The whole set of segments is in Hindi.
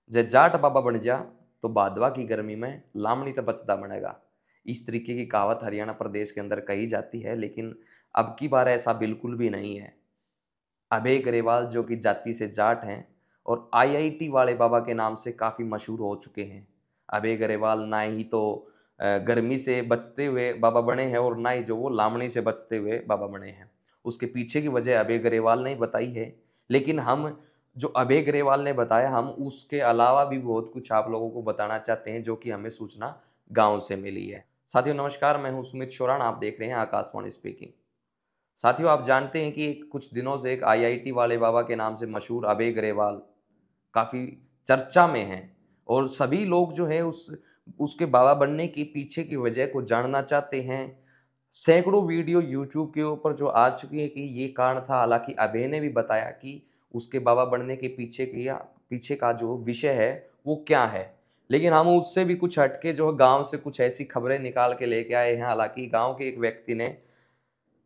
जे जाट बाबा बन जा तो बादवा की गर्मी में लामड़ी तो बचदा बनेगा। इस तरीके की कहावत हरियाणा प्रदेश के अंदर कही जाती है, लेकिन अब की बार ऐसा बिल्कुल भी नहीं है। अभय ग्रेवाल जो कि जाति से जाट हैं और आईआईटी वाले बाबा के नाम से काफ़ी मशहूर हो चुके हैं। अभय ग्रेवाल ना ही तो गर्मी से बचते हुए बाबा बने हैं और ना ही जो वो लामड़ी से बचते हुए बाबा बने हैं। उसके पीछे की वजह अभय ग्रेवाल ने बताई है, लेकिन हम जो अभय ग्रेवाल ने बताया, हम उसके अलावा भी बहुत कुछ आप लोगों को बताना चाहते हैं, जो कि हमें सूचना गाँव से मिली है। साथियों नमस्कार, मैं हूँ सुमित शोराण, आप देख रहे हैं आकाशवाणी स्पीकिंग। साथियों आप जानते हैं कि कुछ दिनों से एक आईआईटी वाले बाबा के नाम से मशहूर अभय ग्रेवाल काफ़ी चर्चा में हैं और सभी लोग जो है उसके बाबा बनने के पीछे की वजह को जानना चाहते हैं। सैकड़ों वीडियो यूट्यूब के ऊपर जो आ चुकी है कि ये कारण था, हालाँकि अभय ने भी बताया कि उसके बाबा बनने के पीछे का जो विषय है वो क्या है। लेकिन हम उससे भी कुछ हट के जो है गाँव से कुछ ऐसी खबरें निकाल के लेके आए हैं। हालाँकि गाँव के एक व्यक्ति ने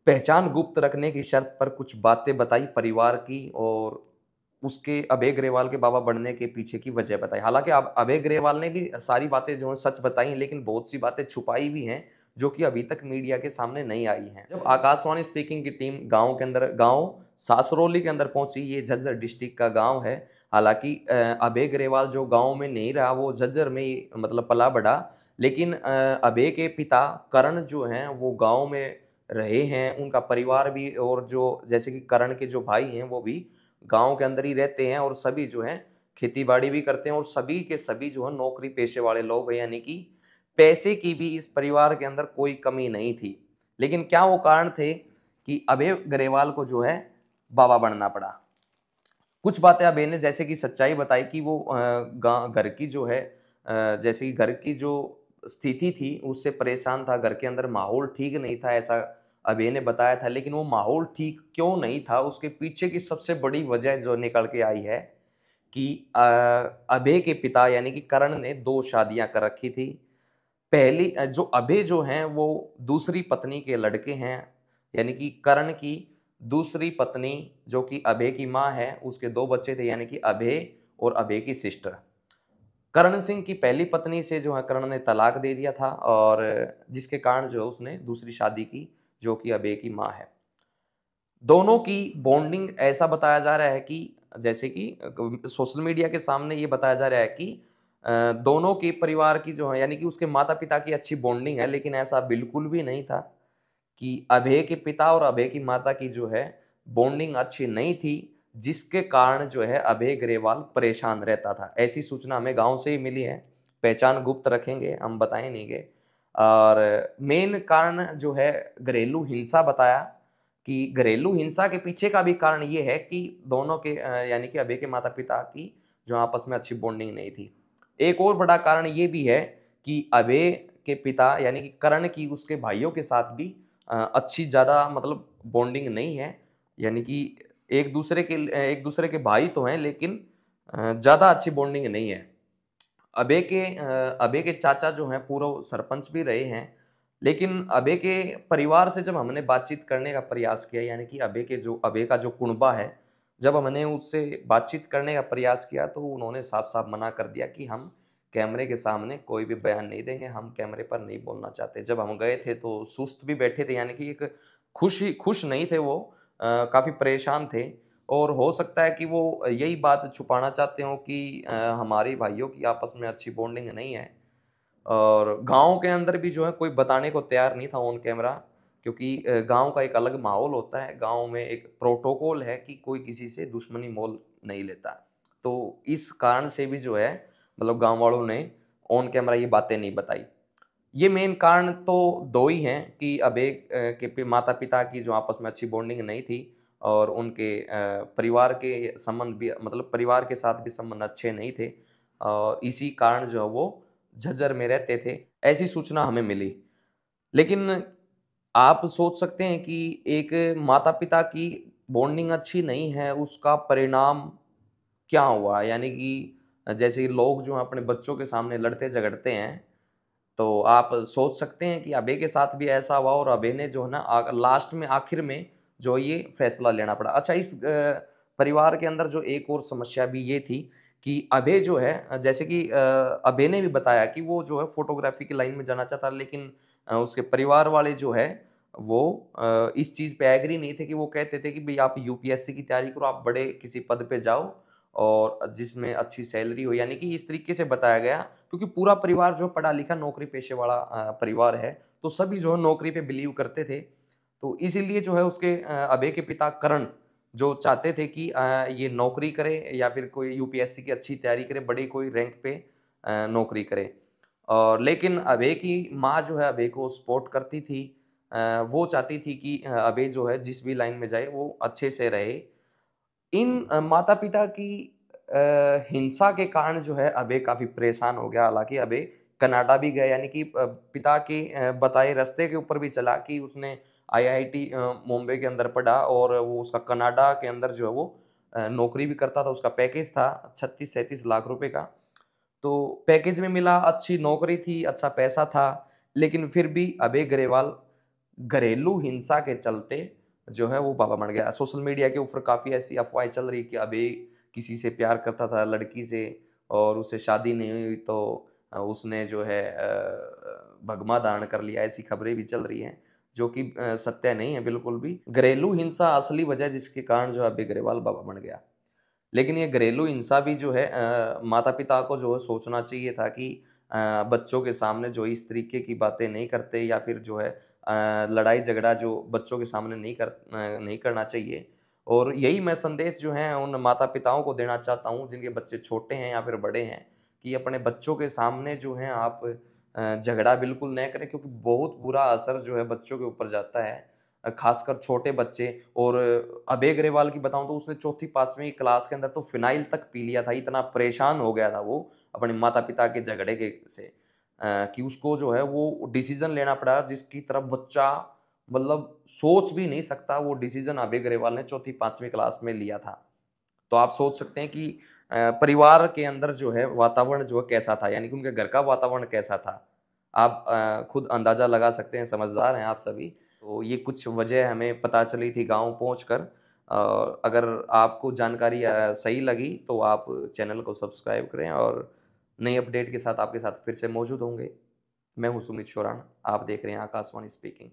पहचान गुप्त रखने की शर्त पर कुछ बातें बताई परिवार की और उसके अभय ग्रेवाल के बाबा बनने के पीछे की वजह बताई। हालाँकि अब अभय ग्रेवाल ने भी सारी बातें जो हैं सच बताई हैं, लेकिन बहुत सी बातें छुपाई भी हैं, जो कि अभी तक मीडिया के सामने नहीं आई हैं। जब आकाशवाणी स्पीकिंग की टीम गाँव सासरौली के अंदर पहुँची, ये झज्जर डिस्ट्रिक्ट का गाँव है। हालाँकि अभय ग्रेवाल जो गाँव में नहीं रहा, वो झज्जर में ही मतलब पला-बढ़ा। लेकिन अभय के पिता करण जो हैं, वो गाँव में रहे हैं, उनका परिवार भी और जो जैसे कि करण के जो भाई हैं, वो भी गाँव के अंदर ही रहते हैं और सभी जो हैं खेती-बाड़ी भी करते हैं और सभी के सभी जो हैं नौकरी पेशे वाले लोग हैं, यानी कि पैसे की भी इस परिवार के अंदर कोई कमी नहीं थी। लेकिन क्या वो कारण थे कि अभय ग्रेवाल को जो है बाबा बनना पड़ा? कुछ बातें अभय ने जैसे कि सच्चाई बताई कि वो घर की जो है जैसे कि घर की जो स्थिति थी उससे परेशान था, घर के अंदर माहौल ठीक नहीं था, ऐसा अभय ने बताया था। लेकिन वो माहौल ठीक क्यों नहीं था, उसके पीछे की सबसे बड़ी वजह जो निकल के आई है कि अभय के पिता यानी कि करण ने 2 शादियाँ कर रखी थी। पहली जो अभय जो हैं वो दूसरी पत्नी के लड़के हैं, यानी कि करण की दूसरी पत्नी जो कि अभय की माँ है, उसके 2 बच्चे थे, यानी कि अभय और अभय की सिस्टर। करण सिंह की पहली पत्नी से जो है करण ने तलाक दे दिया था और जिसके कारण जो है उसने दूसरी शादी की, जो कि अभय की माँ है। दोनों की बॉन्डिंग ऐसा बताया जा रहा है कि जैसे कि सोशल मीडिया के सामने ये बताया जा रहा है कि दोनों के परिवार की जो है यानी कि उसके माता-पिता की अच्छी बॉन्डिंग है, लेकिन ऐसा बिल्कुल भी नहीं था कि अभय के पिता और अभय की माता की जो है बॉन्डिंग अच्छी नहीं थी, जिसके कारण जो है अभय ग्रेवाल परेशान रहता था। ऐसी सूचना हमें गाँव से ही मिली है, पहचान गुप्त रखेंगे, हम बताएँगे। और मेन कारण जो है घरेलू हिंसा बताया कि घरेलू हिंसा के पीछे का भी कारण ये है कि दोनों के यानी कि अभय के माता-पिता की जो आपस में अच्छी बॉन्डिंग नहीं थी। एक और बड़ा कारण ये भी है कि अभय के पिता यानी कि करण की उसके भाइयों के साथ भी अच्छी ज़्यादा मतलब बॉन्डिंग नहीं है। यानी कि एक दूसरे के भाई तो हैं, लेकिन ज़्यादा अच्छी बॉन्डिंग नहीं है। अभय के चाचा जो हैं पूर्व सरपंच भी रहे हैं, लेकिन अभय के परिवार से जब हमने बातचीत करने का प्रयास किया, यानी कि अभय का जो कुनबा है, जब हमने उससे बातचीत करने का प्रयास किया तो उन्होंने साफ-साफ मना कर दिया कि हम कैमरे के सामने कोई भी बयान नहीं देंगे, हम कैमरे पर नहीं बोलना चाहते। जब हम गए थे तो सुस्त भी बैठे थे, यानी कि एक खुश नहीं थे वो, काफ़ी परेशान थे और हो सकता है कि वो यही बात छुपाना चाहते हों कि हमारे भाइयों की आपस में अच्छी बॉन्डिंग नहीं है। और गाँव के अंदर भी जो है कोई बताने को तैयार नहीं था ऑन कैमरा, क्योंकि गाँव का एक अलग माहौल होता है। गाँव में एक प्रोटोकॉल है कि कोई किसी से दुश्मनी मोल नहीं लेता। तो इस कारण से भी जो है मतलब गाँव वालों ने ऑन कैमरा ये बातें नहीं बताई। ये मेन कारण तो 2 ही हैं कि अभय के माता-पिता की जो आपस में अच्छी बॉन्डिंग नहीं थी और उनके परिवार के संबंध भी मतलब परिवार के साथ भी संबंध अच्छे नहीं थे। इसी कारण जो है वो झज्जर में रहते थे, ऐसी सूचना हमें मिली। लेकिन आप सोच सकते हैं कि एक माता-पिता की बॉन्डिंग अच्छी नहीं है, उसका परिणाम क्या हुआ? यानी कि जैसे लोग जो हैं अपने बच्चों के सामने लड़ते-झगड़ते हैं, तो आप सोच सकते हैं कि अभय के साथ भी ऐसा हुआ और अभय ने जो है ना लास्ट में आखिर में जो ये फैसला लेना पड़ा। अच्छा, इस परिवार के अंदर जो एक और समस्या भी ये थी कि अभय जो है जैसे कि अभय ने भी बताया कि वो जो है फ़ोटोग्राफ़ी की लाइन में जाना चाहता लेकिन उसके परिवार वाले जो है वो इस चीज़ पे एग्री नहीं थे कि वो कहते थे कि भई आप यूपीएससी की तैयारी करो, आप बड़े किसी पद पे जाओ और जिसमें अच्छी सैलरी हो। यानी कि इस तरीके से बताया गया क्योंकि पूरा परिवार जो पढ़ा-लिखा नौकरी पेशे वाला परिवार है, तो सभी जो है नौकरी पे बिलीव करते थे। तो इसीलिए जो है उसके अभय के पिता करण जो चाहते थे कि ये नौकरी करे या फिर कोई यूपीएससी की अच्छी तैयारी करे, बड़ी कोई रैंक पे नौकरी करे। और लेकिन अभय की माँ जो है अभय को सपोर्ट करती थी। वो चाहती थी कि अभय जो है जिस भी लाइन में जाए वो अच्छे से रहे। इन माता-पिता की हिंसा के कारण जो है अभय काफ़ी परेशान हो गया। हालाँकि अभय कनाडा भी गया यानी कि पिता के बताए रास्ते के ऊपर भी चला कि उसने आईआईटी मुंबई के अंदर पढ़ा और वो उसका कनाडा के अंदर जो है वो नौकरी भी करता था। उसका पैकेज था 36-37 लाख रुपए का। तो पैकेज में मिला, अच्छी नौकरी थी, अच्छा पैसा था, लेकिन फिर भी अभय ग्रेवाल घरेलू हिंसा के चलते जो है वो बाबा बन गया। सोशल मीडिया के ऊपर काफ़ी ऐसी अफ़वाहें चल रही कि अभय किसी से प्यार करता था लड़की से और उससे शादी नहीं हुई तो उसने जो है भगमा दान कर लिया, ऐसी खबरें भी चल रही हैं, जो कि सत्य नहीं है बिल्कुल भी। घरेलू हिंसा असली वजह जिसके कारण जो है अभय ग्रेवाल बाबा बन गया। लेकिन ये घरेलू हिंसा भी जो है माता-पिता को जो है सोचना चाहिए था कि बच्चों के सामने जो इस तरीके की बातें नहीं करते या फिर जो है लड़ाई-झगड़ा जो बच्चों के सामने नहीं करना चाहिए। और यही मैं संदेश जो है उन माता-पिताओं को देना चाहता हूँ जिनके बच्चे छोटे हैं या फिर बड़े हैं, कि अपने बच्चों के सामने जो है आप झगड़ा बिल्कुल न करें क्योंकि बहुत बुरा असर जो है बच्चों के ऊपर जाता है। ख़ासकर छोटे बच्चे और अभय ग्रेवाल की बताऊँ तो उसने चौथी 5वीं क्लास के अंदर तो फ़िनाइल तक पी लिया था, इतना परेशान हो गया था वो अपने माता-पिता के झगड़े के से कि उसको जो है वो डिसीज़न लेना पड़ा जिसकी तरफ बच्चा मतलब सोच भी नहीं सकता, वो डिसीज़न अभय ग्रेवाल ने चौथी 5वीं क्लास में लिया था। तो आप सोच सकते हैं कि परिवार के अंदर जो है वातावरण जो है कैसा था, यानी कि उनके घर का वातावरण कैसा था। आप खुद अंदाज़ा लगा सकते हैं, समझदार हैं आप सभी। तो ये कुछ वजह हमें पता चली थी गाँव पहुँचकर। अगर आपको जानकारी सही लगी तो आप चैनल को सब्सक्राइब करें और नई अपडेट के साथ आपके साथ फिर से मौजूद होंगे। मैं हूँ सुमित शोराण, आप देख रहे हैं आकाशवाणी स्पीकिंग।